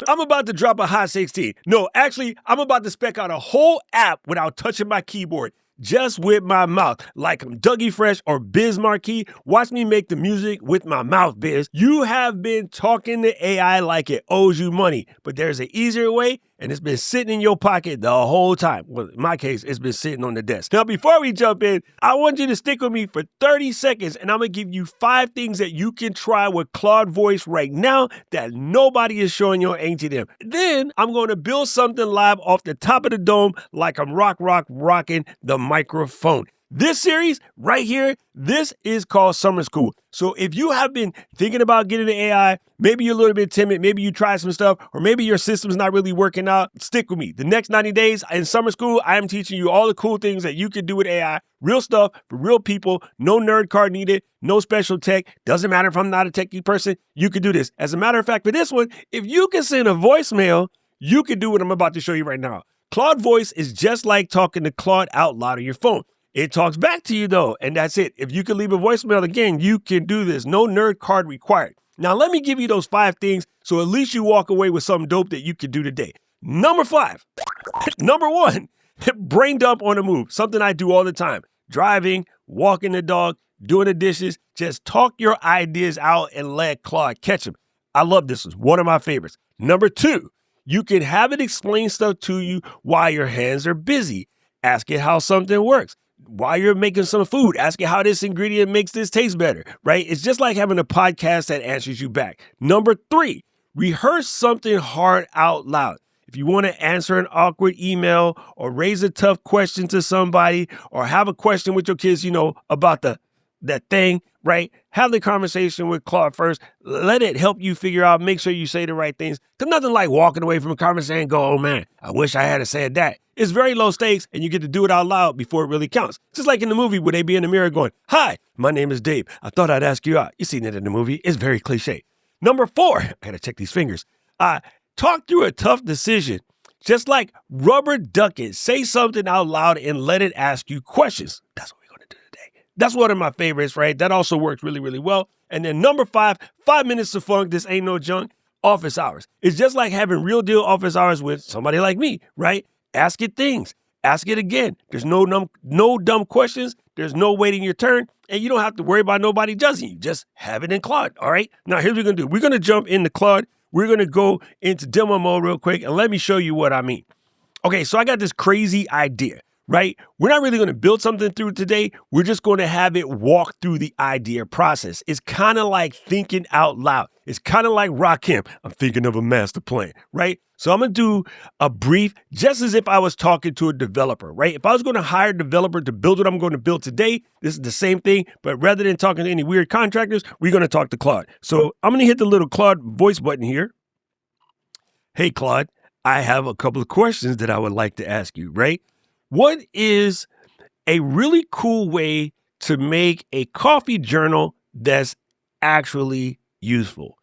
I'm about to drop a hot 16. No, actually, I'm about to spec out a whole app without touching my keyboard. Just with my mouth, like I'm Dougie Fresh or Biz Marquee. Watch me make the music with my mouth, Biz. You have been talking to AI like it owes you money, but there's an easier way, and it's been sitting in your pocket the whole time. Well, in my case, it's been sitting on the desk. Now, before we jump in, I want you to stick with me for 30 seconds, and I'm going to give you 5 things that you can try with Claude Voice right now that nobody is showing your ain't to them. Then, I'm going to build something live off the top of the dome like I'm rocking the microphone. This series right here, this is called Summer School. So if you have been thinking about getting into AI, maybe you're a little bit timid, maybe you tried some stuff, or maybe your system's not really working out, stick with me. The next 90 days in Summer School, I am teaching you all the cool things that you can do with AI, real stuff for real people, no nerd card needed, no special tech. Doesn't matter if I'm not a techie person, you can do this. As a matter of fact, for this one, if you can send a voicemail, you can do what I'm about to show you right now. Claude Voice is just like talking to Claude out loud on your phone. It talks back to you though, and that's it. If you can leave a voicemail again, you can do this. No nerd card required. Now let me give you those 5 things so at least you walk away with something dope that you can do today. Number 5. Number 1, brain dump on the move. Something I do all the time. Driving, walking the dog, doing the dishes. Just talk your ideas out and let Claude catch them. I love this one of my favorites. Number 2. You can have it explain stuff to you while your hands are busy. Ask it how something works. While you're making some food, ask it how this ingredient makes this taste better, right? It's just like having a podcast that answers you back. Number 3, rehearse something hard out loud. If you want to answer an awkward email or raise a tough question to somebody or have a question with your kids, about that thing, right? Have the conversation with Claude first. Let it help you figure out, make sure you say the right things. Because nothing like walking away from a conversation and go, oh man, I wish I had said that. It's very low stakes and you get to do it out loud before it really counts. Just like in the movie where they be in the mirror going, hi, my name is Dave. I thought I'd ask you out. You've seen it in the movie. It's very cliche. Number 4, I gotta check these fingers. Talk through a tough decision. Just like rubber duck it. Say something out loud and let it ask you questions. That's what we're going to do today. That's one of my favorites, right? That also works really, really well. And then number 5, 5 minutes of funk. This ain't no junk. Office hours. It's just like having real deal office hours with somebody like me, right? Ask it things. Ask it again. There's no dumb questions. There's no waiting your turn. And you don't have to worry about nobody judging you. Just have it in Claude, all right? Now, here's what we're going to do. We're going to jump into Claude. We're going to go into demo mode real quick, and let me show you what I mean. Okay, so I got this crazy idea, right? We're not really going to build something through today. We're just going to have it walk through the idea process. It's kind of like thinking out loud. It's kind of like Rakim. I'm thinking of a master plan, right? So I'm going to do a brief, just as if I was talking to a developer, right? If I was going to hire a developer to build what I'm going to build today, this is the same thing, but rather than talking to any weird contractors, we're going to talk to Claude. So I'm going to hit the little Claude voice button here. Hey, Claude, I have a couple of questions that I would like to ask you, right? What is a really cool way to make a coffee journal that's actually useful?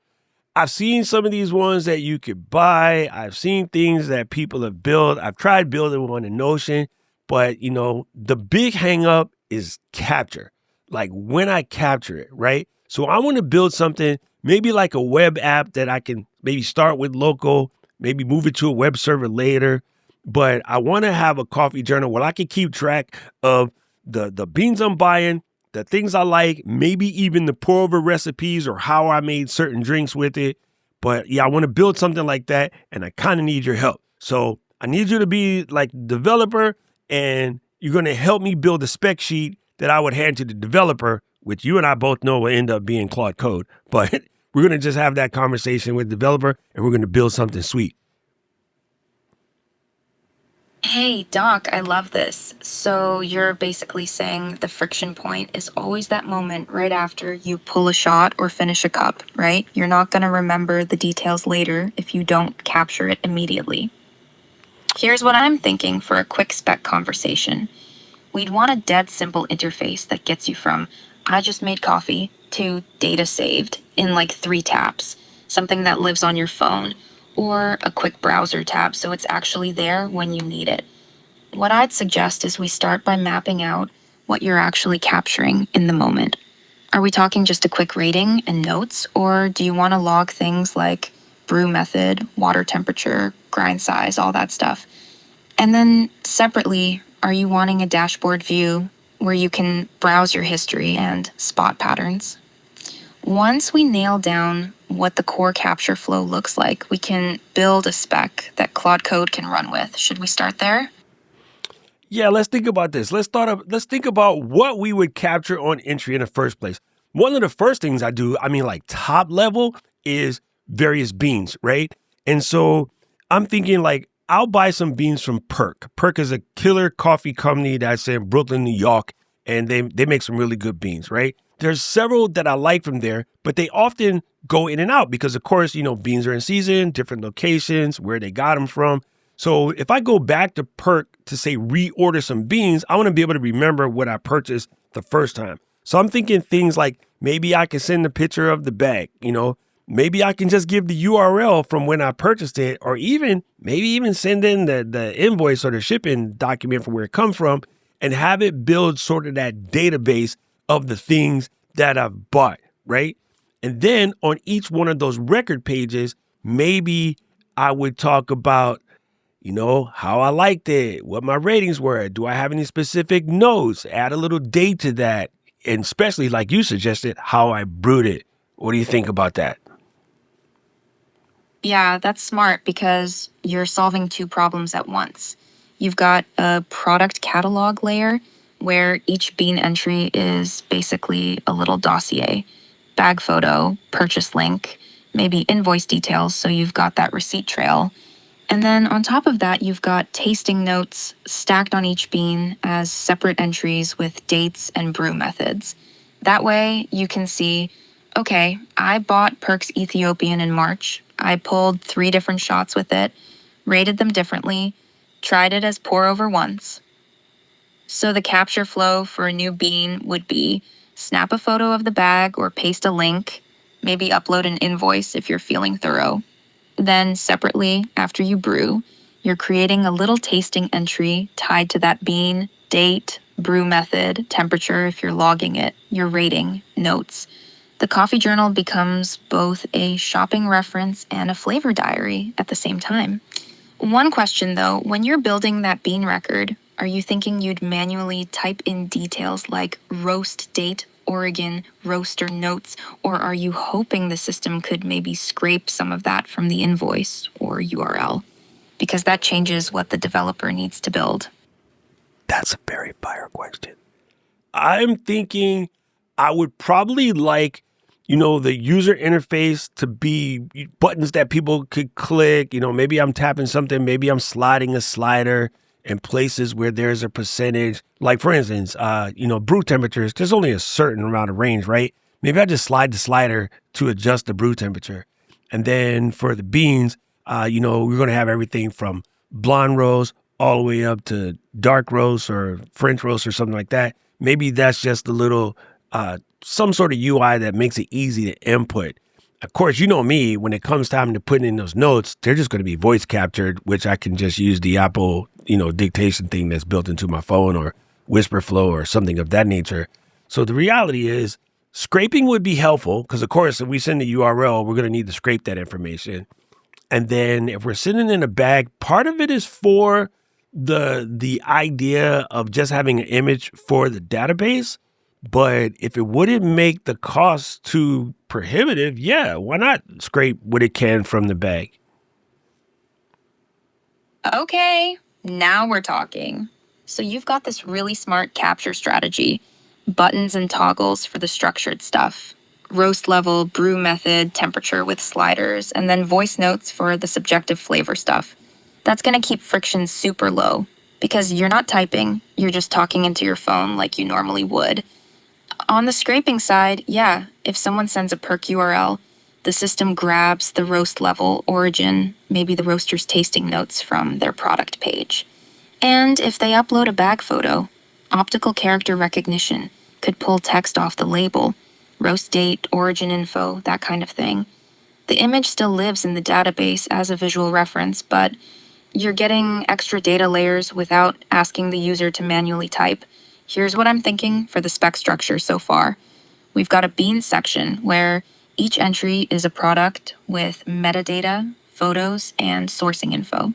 I've seen some of these ones that you could buy. I've seen things that people have built. I've tried building one in Notion, but the big hang up is capture. Like when I capture it, right? So I want to build something, maybe like a web app that I can maybe start with local, maybe move it to a web server later. But I want to have a coffee journal where I can keep track of the beans I'm buying, the things I like, maybe even the pour over recipes or how I made certain drinks with it. But yeah, I want to build something like that, and I kind of need your help. So I need you to be like the developer, and you're going to help me build a spec sheet that I would hand to the developer, which you and I both know will end up being Claude Code. But we're going to just have that conversation with the developer, and we're going to build something sweet. Hey, Doc, I love this. So you're basically saying the friction point is always that moment right after you pull a shot or finish a cup, right? You're not going to remember the details later if you don't capture it immediately. Here's what I'm thinking for a quick spec conversation. We'd want a dead simple interface that gets you from I just made coffee to data saved in like 3 taps, something that lives on your phone, or a quick browser tab so it's actually there when you need it. What I'd suggest is we start by mapping out what you're actually capturing in the moment. Are we talking just a quick rating and notes, or do you want to log things like brew method, water temperature, grind size, all that stuff. And then separately, are you wanting a dashboard view where you can browse your history and spot patterns? Once we nail down what the core capture flow looks like, we can build a spec that Claude Code can run with. Should we start there? Yeah, let's think about this. Let's think about what we would capture on entry in the first place. One of the first things I do, like top level, is various beans, right? And so I'm thinking like I'll buy some beans from Perk. Perk is a killer coffee company that's in Brooklyn, New York, and they make some really good beans, right? There's several that I like from there, but they often go in and out because, of course, beans are in season, different locations, where they got them from. So if I go back to Perk to say reorder some beans, I want to be able to remember what I purchased the first time. So I'm thinking things like maybe I can send a picture of the bag, maybe I can just give the URL from when I purchased it, or maybe even send in the invoice or the shipping document from where it comes from and have it build sort of that database of the things that I've bought, right? And then on each one of those record pages, maybe I would talk about how I liked it, what my ratings were. Do I have any specific notes? Add a little date to that. And especially, like you suggested, how I brewed it. What do you think about that? Yeah, that's smart because you're solving two problems at once. You've got a product catalog layer where each bean entry is basically a little dossier, bag photo, purchase link, maybe invoice details, so you've got that receipt trail. And then on top of that, you've got tasting notes stacked on each bean as separate entries with dates and brew methods. That way you can see, okay, I bought Perk's Ethiopian in March. I pulled 3 different shots with it, rated them differently, tried it as pour over once. So the capture flow for a new bean would be snap a photo of the bag or paste a link, maybe upload an invoice if you're feeling thorough. Then separately, after you brew, you're creating a little tasting entry tied to that bean, date, brew method, temperature if you're logging it, your rating, notes. The coffee journal becomes both a shopping reference and a flavor diary at the same time. One question though, when you're building that bean record, are you thinking you'd manually type in details like roast date, Oregon, roaster notes, or are you hoping the system could maybe scrape some of that from the invoice or URL? Because that changes what the developer needs to build. That's a very fire question. I'm thinking I would probably like, the user interface to be buttons that people could click. Maybe I'm tapping something, maybe I'm sliding a slider in places where there's a percentage. Like, for instance, brew temperatures, there's only a certain amount of range, right? Maybe I just slide the slider to adjust the brew temperature. And then for the beans, we're going to have everything from blonde roast all the way up to dark roast or French roast or something like that. Maybe that's just a little, some sort of UI that makes it easy to input. Of course, me, when it comes time to putting in those notes, they're just going to be voice captured, which I can just use the Apple, dictation thing that's built into my phone or Whisperflow or something of that nature. So the reality is scraping would be helpful because, of course, if we send the URL, we're going to need to scrape that information. And then if we're sitting in a bag, part of it is for the idea of just having an image for the database. But if it wouldn't make the cost too prohibitive, yeah, why not scrape what it can from the bag? Okay, now we're talking. So you've got this really smart capture strategy. Buttons and toggles for the structured stuff. Roast level, brew method, temperature with sliders, and then voice notes for the subjective flavor stuff. That's going to keep friction super low because you're not typing, you're just talking into your phone like you normally would. On the scraping side, yeah, if someone sends a Perk URL, the system grabs the roast level, origin, maybe the roaster's tasting notes from their product page. And if they upload a bag photo, optical character recognition could pull text off the label, roast date, origin info, that kind of thing. The image still lives in the database as a visual reference, but you're getting extra data layers without asking the user to manually type. Here's what I'm thinking for the spec structure so far. We've got a bean section where Each entry is a product with metadata, photos, and sourcing info.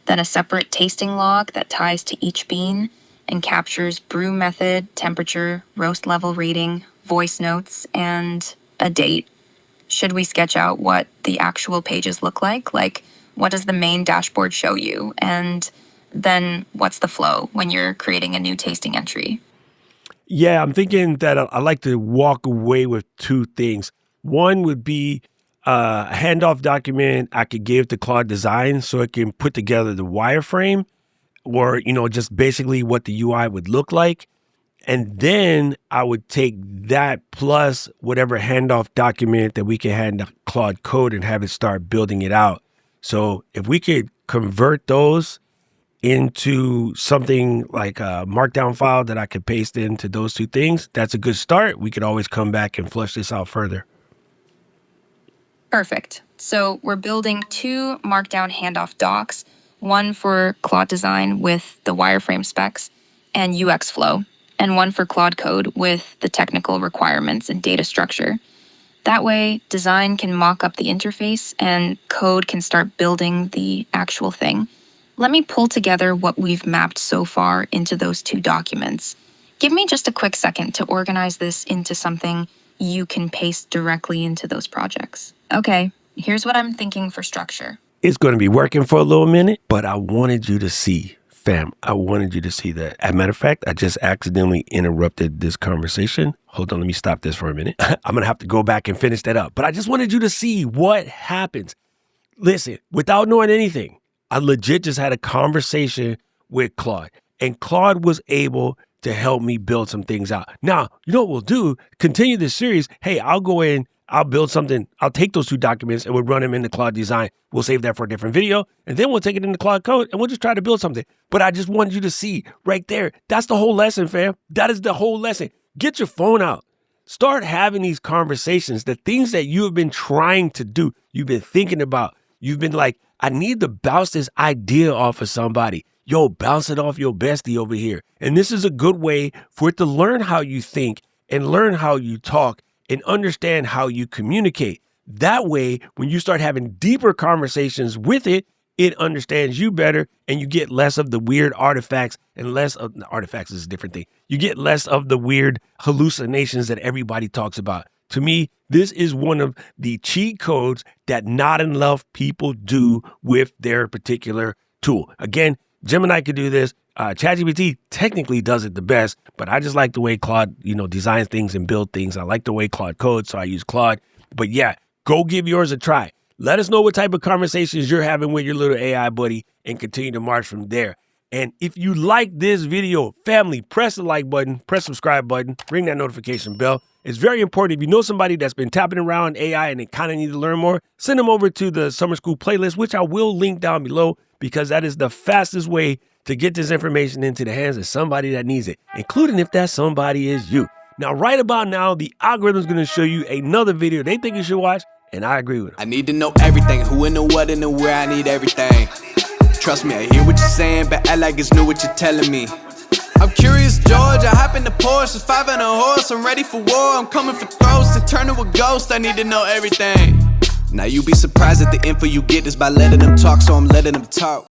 Then a separate tasting log that ties to each bean and captures brew method, temperature, roast level rating, voice notes, and a date. Should we sketch out what the actual pages look like? Like, what does the main dashboard show you? And then what's the flow when you're creating a new tasting entry? Yeah, I'm thinking that I like to walk away with two things. One would be a handoff document I could give to Claude Design so it can put together the wireframe or, just basically what the UI would look like. And then I would take that plus whatever handoff document that we can hand to Claude Code and have it start building it out. So if we could convert those into something like a markdown file that I could paste into those two things, that's a good start. We could always come back and flush this out further. Perfect. So we're building two markdown handoff docs, one for Claude Design with the wireframe specs and UX flow, and one for Claude Code with the technical requirements and data structure. That way, design can mock up the interface and code can start building the actual thing. Let me pull together what we've mapped so far into those two documents. Give me just a quick second to organize this into something you can paste directly into those projects. Okay, here's what I'm thinking for structure. It's going to be working for a little minute, but I wanted you to see, fam, I wanted you to see that. As a matter of fact, I just accidentally interrupted this conversation. Hold on, let me stop this for a minute. I'm going to have to go back and finish that up. But I just wanted you to see what happens. Listen, without knowing anything, I legit just had a conversation with Claude, and Claude was able to help me build some things out. Now, you know what we'll do? Continue this series. Hey, I'll go in, I'll build something. I'll take those two documents and we'll run them into Claude Design. We'll save that for a different video, and then we'll take it into Claude Code and we'll just try to build something. But I just wanted you to see right there. That's the whole lesson, fam. That is the whole lesson. Get your phone out. Start having these conversations, the things that you have been trying to do, you've been thinking about. You've been like, I need to bounce this idea off of somebody. Yo, bounce it off your bestie over here. And this is a good way for it to learn how you think and learn how you talk and understand how you communicate. That way, when you start having deeper conversations with it, it understands you better and you get less of the weird artifacts and less of artifacts is a different thing. You get less of the weird hallucinations that everybody talks about. To me, this is one of the cheat codes that not enough people do with their particular tool. Again, Gemini could do this. ChatGPT technically does it the best, but I just like the way Claude, designs things and build things. I like the way Claude codes, so I use Claude. But yeah, go give yours a try. Let us know what type of conversations you're having with your little AI buddy and continue to march from there. And if you like this video, family, press the like button, press subscribe button, ring that notification bell. It's very important. If you know somebody that's been tapping around AI and they kind of need to learn more, send them over to the summer school playlist, which I will link down below, because that is the fastest way to get this information into the hands of somebody that needs it, including if that somebody is you. Now, right about now, the algorithm is going to show you another video they think you should watch, and I agree with them. I need to know everything, who and the what and the where, I need everything. Trust me, I hear what you're saying, but act like it's new what you're telling me. I'm curious, George, I hop in the Porsche, it's 5 and a horse, I'm ready for war, I'm coming for throats, to turn to a ghost, I need to know everything. Now you be surprised at the info you get is by letting them talk, so I'm letting them talk.